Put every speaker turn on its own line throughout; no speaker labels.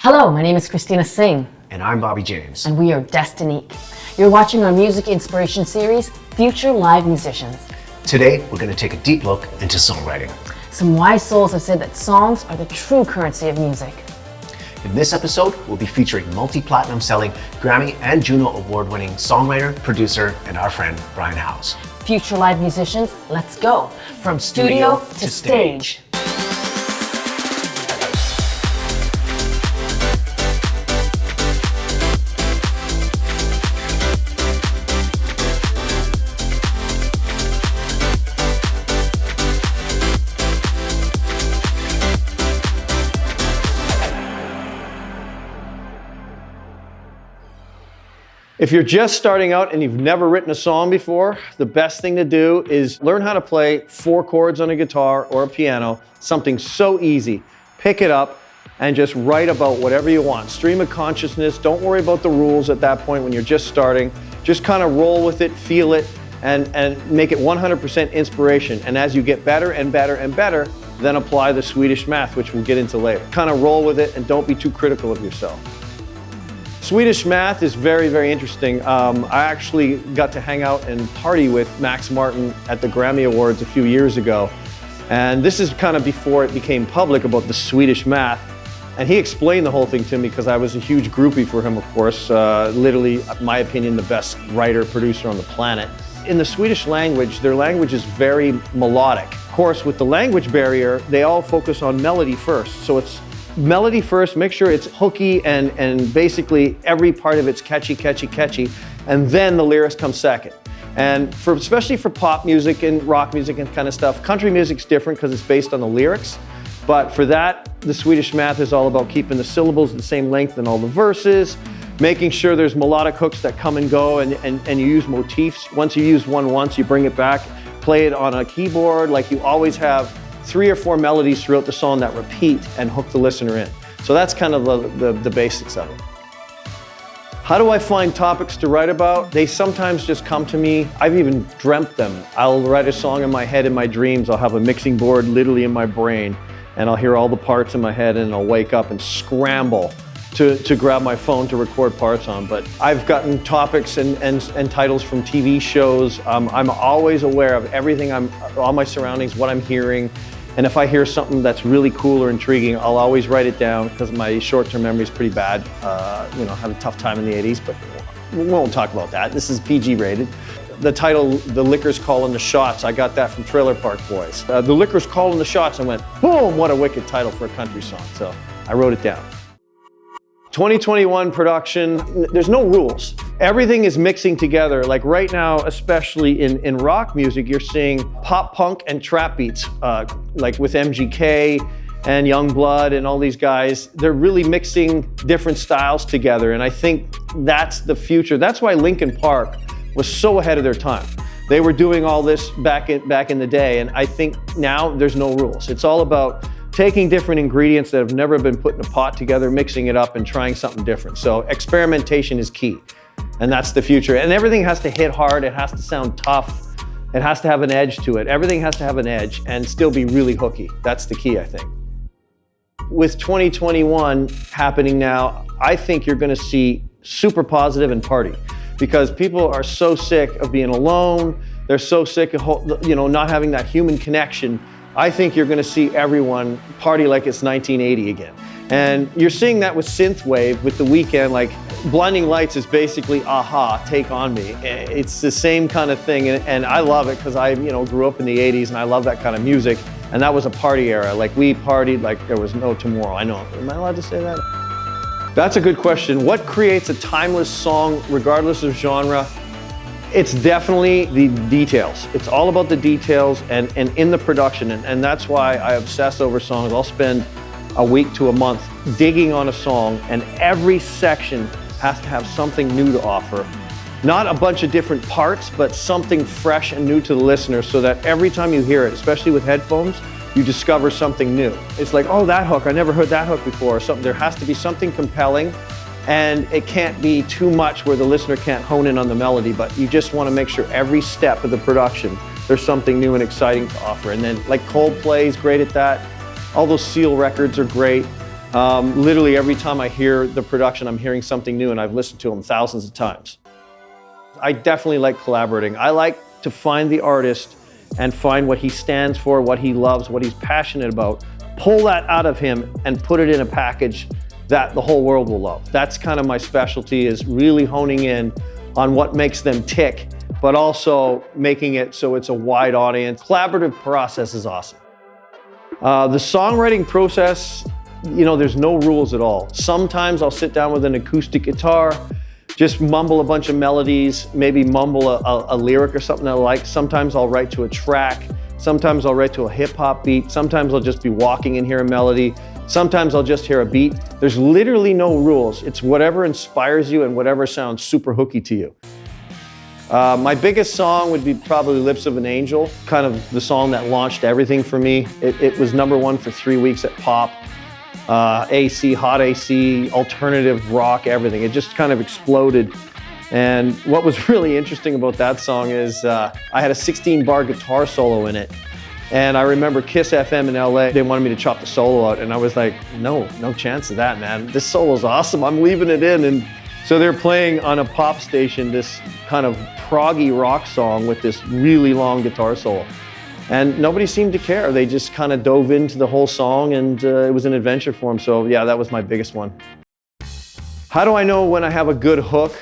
Hello, my name is Christina Singh.
And I'm Bobby James.
And we are Destinique. You're watching our music inspiration series, Future Live Musicians.
Today, we're going to take a deep look into songwriting.
Some wise souls have said that songs are the true currency of music.
In this episode, we'll be featuring multi-platinum selling, Grammy and Juno award-winning songwriter, producer, and our friend, Brian Howes.
Future Live Musicians, let's go. From studio to stage.
If you're just starting out and you've never written a song before, the best thing to do is learn how to play 4 chords on a guitar or a piano, something so easy. Pick it up and just write about whatever you want. Stream of consciousness, don't worry about the rules at that point when you're just starting. Just kind of roll with it, feel it, and make it 100% inspiration. And as you get better and better and better, then apply the Swedish math, which we'll get into later. Kind of roll with it and don't be too critical of yourself. Swedish math is very, very interesting. I actually got to hang out and party with Max Martin at the Grammy Awards a few years ago. And this is kind of before it became public about the Swedish math. And he explained the whole thing to me because I was a huge groupie for him, of course. Literally, in my opinion, the best writer, producer on the planet. In the Swedish language, their language is very melodic. Of course, with the language barrier, they all focus on melody first. So it's melody first, make sure it's hooky and basically every part of it's catchy, and then the lyrics come second. And especially for pop music and rock music and kind of stuff, country music's different because it's based on the lyrics. But for that, the Swedish math is all about keeping the syllables the same length in all the verses, making sure there's melodic hooks that come and go and you use motifs. Once you use one once, you bring it back, play it on a keyboard like you always have. 3 or 4 melodies throughout the song that repeat and hook the listener in. So that's kind of the basics of it. How do I find topics to write about? They sometimes just come to me. I've even dreamt them. I'll write a song in my head in my dreams. I'll have a mixing board literally in my brain and I'll hear all the parts in my head and I'll wake up and scramble to grab my phone to record parts on. But I've gotten topics and titles from TV shows. I'm always aware of everything, all my surroundings, what I'm hearing. And if I hear something that's really cool or intriguing, I'll always write it down because my short-term memory is pretty bad. I had a tough time in the 80s, but we won't talk about that. This is PG rated. The title, The Liquor's Calling the Shots, I got that from Trailer Park Boys. The Liquor's Calling the Shots, I went, boom, what a wicked title for a country song. So I wrote it down. 2021 production, there's no rules. Everything is mixing together. Like right now, especially in rock music, you're seeing pop punk and trap beats, like with MGK and Youngblood and all these guys. They're really mixing different styles together, and I think that's the future. That's why Linkin Park was so ahead of their time. They were doing all this back in the day, and I think now there's no rules. It's all about taking different ingredients that have never been put in a pot together, mixing it up and trying something different. So experimentation is key, and that's the future. And everything has to hit hard, it has to sound tough, it has to have an edge to it. Everything has to have an edge and still be really hooky. That's the key, I think. With 2021 happening now, I think you're gonna see super positive and party because people are so sick of being alone. They're so sick of not having that human connection. I think you're gonna see everyone party like it's 1980 again. And you're seeing that with synthwave, with The Weeknd, like Blinding Lights is basically a-ha, Take On Me. It's the same kind of thing, and I love it because I grew up in the 80s and I love that kind of music. And that was a party era. Like we partied like there was no tomorrow. I know, am I allowed to say that? That's a good question. What creates a timeless song regardless of genre? It's definitely the details. It's all about the details and in the production. And that's why I obsess over songs. I'll spend a week to a month digging on a song, and every section has to have something new to offer. Not a bunch of different parts, but something fresh and new to the listener so that every time you hear it, especially with headphones, you discover something new. It's like, oh, that hook, I never heard that hook before, or something. There has to be something compelling, and it can't be too much where the listener can't hone in on the melody, but you just want to make sure every step of the production, there's something new and exciting to offer. And then like Coldplay is great at that. All those Seal records are great. Literally every time I hear the production, I'm hearing something new, and I've listened to them thousands of times. I definitely like collaborating. I like to find the artist and find what he stands for, what he loves, what he's passionate about, pull that out of him and put it in a package that the whole world will love. That's kind of my specialty, is really honing in on what makes them tick, but also making it so it's a wide audience. Collaborative process is awesome. The songwriting process, you know, there's no rules at all. Sometimes I'll sit down with an acoustic guitar, just mumble a bunch of melodies, maybe mumble a lyric or something I like. Sometimes I'll write to a track. Sometimes I'll write to a hip hop beat. Sometimes I'll just be walking and hear a melody. Sometimes I'll just hear a beat. There's literally no rules. It's whatever inspires you and whatever sounds super hooky to you. My biggest song would be probably Lips of an Angel, kind of the song that launched everything for me. It was #1 for 3 weeks at Pop. AC, hot AC, alternative rock, everything. It just kind of exploded. And what was really interesting about that song is I had a 16-bar guitar solo in it. And I remember Kiss FM in LA, they wanted me to chop the solo out. And I was like, no chance of that, man. This solo's awesome, I'm leaving it in. And so they're playing on a pop station this kind of proggy rock song with this really long guitar solo. And nobody seemed to care. They just kind of dove into the whole song, and it was an adventure for them. So yeah, that was my biggest one. How do I know when I have a good hook?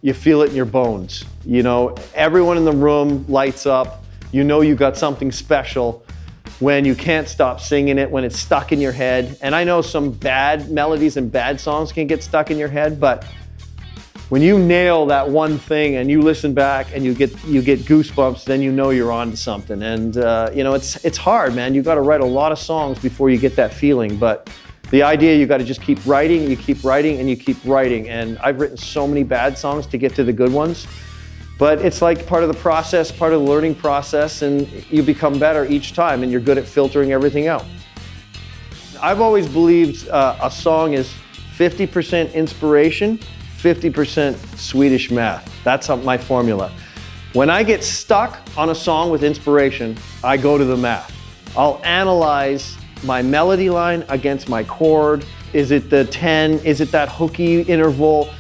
You feel it in your bones. You know, everyone in the room lights up. You know you got something special when you can't stop singing it, when it's stuck in your head. And I know some bad melodies and bad songs can get stuck in your head, but when you nail that one thing and you listen back and you get goosebumps, then you know you're on to something. And you know, it's hard, man. You got to write a lot of songs before you get that feeling. But the idea, you got to just keep writing, you keep writing, and you keep writing. And I've written so many bad songs to get to the good ones. But it's like part of the process, part of the learning process, and you become better each time, and you're good at filtering everything out. I've always believed a song is 50% inspiration, 50% Swedish math. That's my formula. When I get stuck on a song with inspiration, I go to the math. I'll analyze my melody line against my chord. Is it the 10? Is it that hooky interval?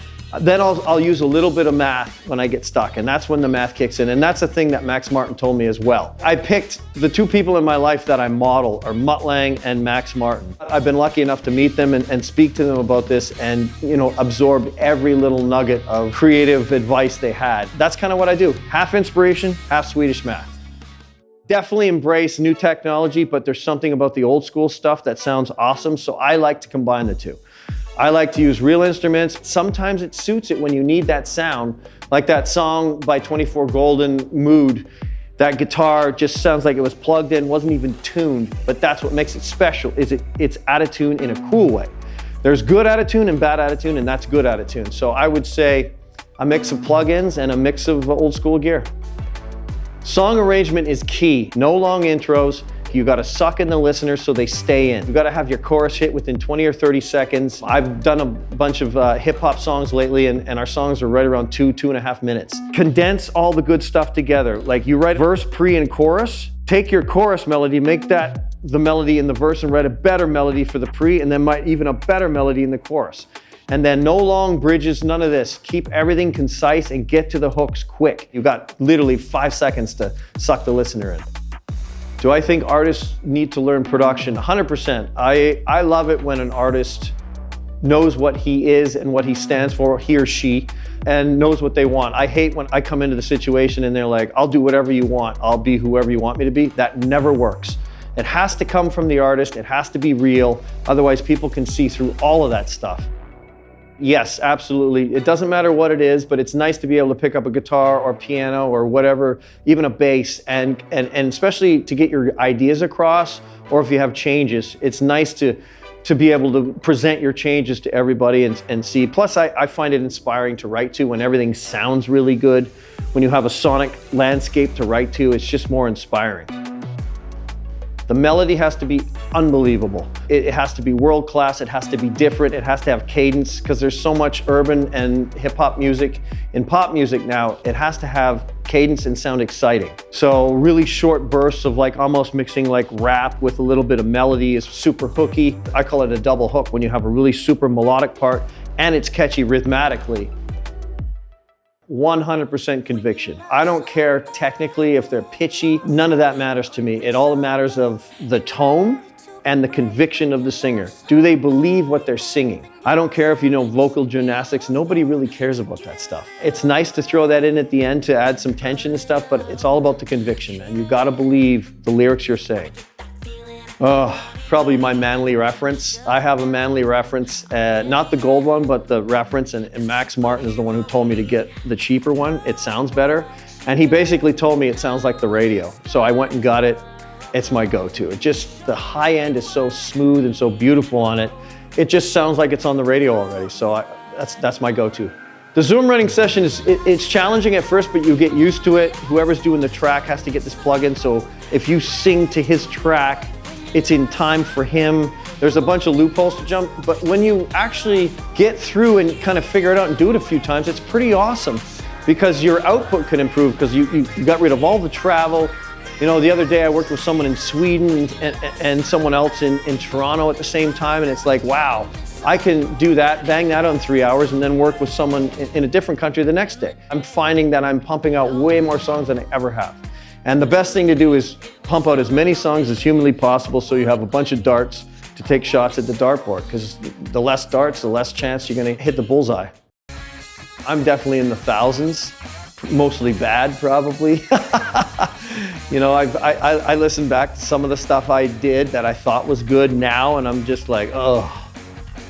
Then I'll use a little bit of math when I get stuck, and that's when the math kicks in. And that's a thing that Max Martin told me as well. I picked the two people in my life that I model are Mutt Lange and Max Martin. I've been lucky enough to meet them and speak to them about this, and you know, absorb every little nugget of creative advice they had. That's kind of what I do. Half inspiration, half Swedish math. Definitely embrace new technology, but there's something about the old school stuff that sounds awesome, so I like to combine the two. I like to use real instruments. Sometimes it suits it when you need that sound, like that song by 24 Golden, Mood. That guitar just sounds like it was plugged in, wasn't even tuned, but that's what makes it special, is it's out of tune in a cool way. There's good out of tune and bad out of tune, and that's good out of tune. So I would say a mix of plugins and a mix of old school gear. Song arrangement is key. No long intros. You got to suck in the listeners so they stay in. You got to have your chorus hit within 20 or 30 seconds. I've done a bunch of hip hop songs lately, and our songs are right around 2.5 minutes. Condense all the good stuff together. Like, you write verse, pre, and chorus. Take your chorus melody, make that the melody in the verse, and write a better melody for the pre, and then even a better melody in the chorus. And then no long bridges, none of this. Keep everything concise and get to the hooks quick. You got literally 5 seconds to suck the listener in. Do I think artists need to learn production? 100%. I love it when an artist knows what he is and what he stands for, he or she, and knows what they want. I hate when I come into the situation and they're like, I'll do whatever you want, I'll be whoever you want me to be. That never works. It has to come from the artist, it has to be real, otherwise people can see through all of that stuff. Yes, absolutely. It doesn't matter what it is, but it's nice to be able to pick up a guitar or piano or whatever, even a bass, and especially to get your ideas across, or if you have changes, it's nice to be able to present your changes to everybody and see. Plus, I find it inspiring to write to when everything sounds really good. When you have a sonic landscape to write to, it's just more inspiring. The melody has to be unbelievable. It has to be world-class, it has to be different, it has to have cadence, because there's so much urban and hip-hop music. In pop music now, it has to have cadence and sound exciting. So really short bursts of like almost mixing like rap with a little bit of melody is super hooky. I call it a double hook when you have a really super melodic part and it's catchy rhythmatically. 100% conviction. I don't care technically if they're pitchy, none of that matters to me. It all matters of the tone and the conviction of the singer. Do they believe what they're singing? I don't care if you know vocal gymnastics, nobody really cares about that stuff. It's nice to throw that in at the end to add some tension and stuff, but it's all about the conviction, and you gotta believe the lyrics you're saying. Probably my Manly reference. I have a Manly reference, not the gold one, but the reference, and Max Martin is the one who told me to get the cheaper one. It sounds better. And he basically told me it sounds like the radio. So I went and got it. It's my go-to. It just, the high end is so smooth and so beautiful on it. It just sounds like it's on the radio already. So that's my go-to. The Zoom writing session it's challenging at first, but you get used to it. Whoever's doing the track has to get this plug-in. So if you sing to his track, it's in time for him. There's a bunch of loopholes to jump, but when you actually get through and kind of figure it out and do it a few times, it's pretty awesome because your output can improve because you got rid of all the travel. You know, the other day I worked with someone in Sweden and someone else in Toronto at the same time, and it's like, wow, I can do that, bang that on 3 hours, and then work with someone in a different country the next day. I'm finding that I'm pumping out way more songs than I ever have. And the best thing to do is pump out as many songs as humanly possible so you have a bunch of darts to take shots at the dartboard, because the less darts, the less chance you're gonna hit the bullseye. I'm definitely in the thousands, mostly bad probably. You know, I listen back to some of the stuff I did that I thought was good now, and I'm just like, oh,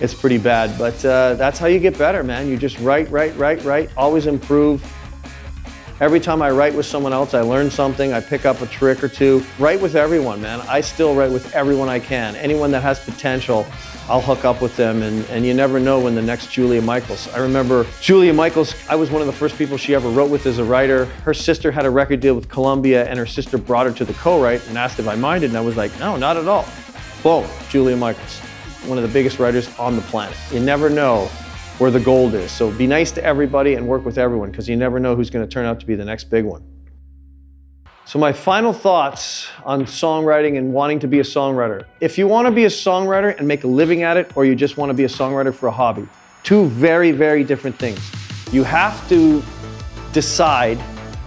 it's pretty bad. But that's how you get better, man. You just write, always improve. Every time I write with someone else, I learn something, I pick up a trick or two. Write with everyone, man. I still write with everyone I can. Anyone that has potential, I'll hook up with them, and you never know when the next Julia Michaels. I remember Julia Michaels, I was one of the first people she ever wrote with as a writer. Her sister had a record deal with Columbia, and her sister brought her to the co-write and asked if I minded, and I was like, no, not at all. Boom, Julia Michaels, one of the biggest writers on the planet. You never know where the gold is. So be nice to everybody and work with everyone, because you never know who's going to turn out to be the next big one. So my final thoughts on songwriting and wanting to be a songwriter. If you want to be a songwriter and make a living at it, or you just want to be a songwriter for a hobby, two very, very different things. You have to decide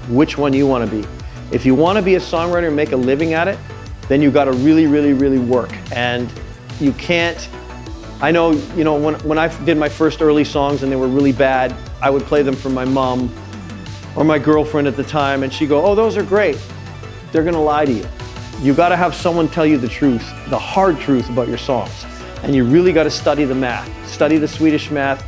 which one you want to be. If you want to be a songwriter and make a living at it, then you got to really, really, really work. And you can't, I know, you know, when I did my first early songs and they were really bad, I would play them for my mom or my girlfriend at the time, and she'd go, oh, those are great. They're gonna lie to you. You gotta have someone tell you the truth, the hard truth about your songs. And you really gotta study the math, study the Swedish math.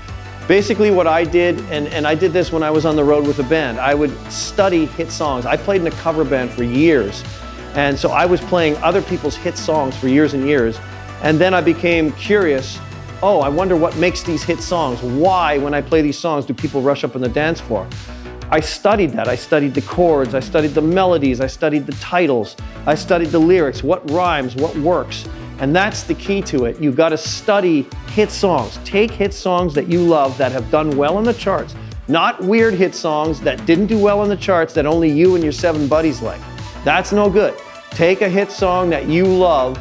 Basically what I did, and I did this when I was on the road with a band, I would study hit songs. I played in a cover band for years, and so I was playing other people's hit songs for years and years. And then I became curious, oh, I wonder what makes these hit songs. Why, when I play these songs, do people rush up on the dance floor? I studied that. I studied the chords, I studied the melodies, I studied the titles, I studied the lyrics, what rhymes, what works. And that's the key to it. You've got to study hit songs. Take hit songs that you love that have done well in the charts, not weird hit songs that didn't do well in the charts that only you and your 7 buddies like. That's no good. Take a hit song that you love,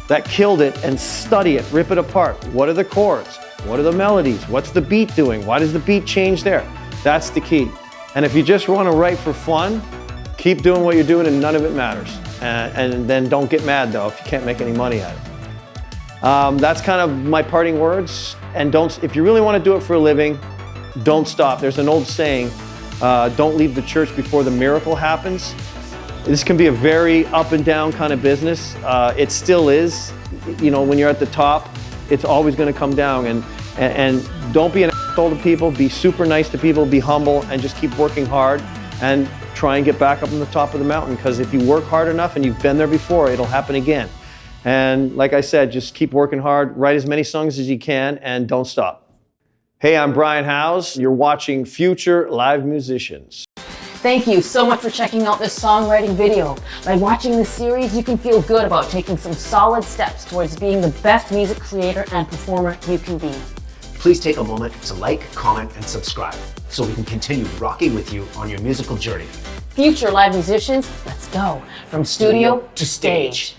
that killed it, and study it, rip it apart. What are the chords? What are the melodies? What's the beat doing? Why does the beat change there? That's the key. And if you just want to write for fun, keep doing what you're doing and none of it matters. And then don't get mad though if you can't make any money at it. That's kind of my parting words. And if you really want to do it for a living, don't stop. There's an old saying, don't leave the church before the miracle happens. This can be a very up and down kind of business. It still is. You know, when you're at the top, it's always going to come down. And don't be an asshole to people, be super nice to people, be humble, and just keep working hard and try and get back up on the top of the mountain, because if you work hard enough and you've been there before, it'll happen again. And like I said, just keep working hard, write as many songs as you can, and don't stop. Hey, I'm Brian Howes. You're watching Future Live Musicians.
Thank you so much for checking out this songwriting video. By watching this series, you can feel good about taking some solid steps towards being the best music creator and performer you can be.
Please take a moment to like, comment, and subscribe so we can continue rocking with you on your musical journey.
Future live musicians, let's go from studio to stage.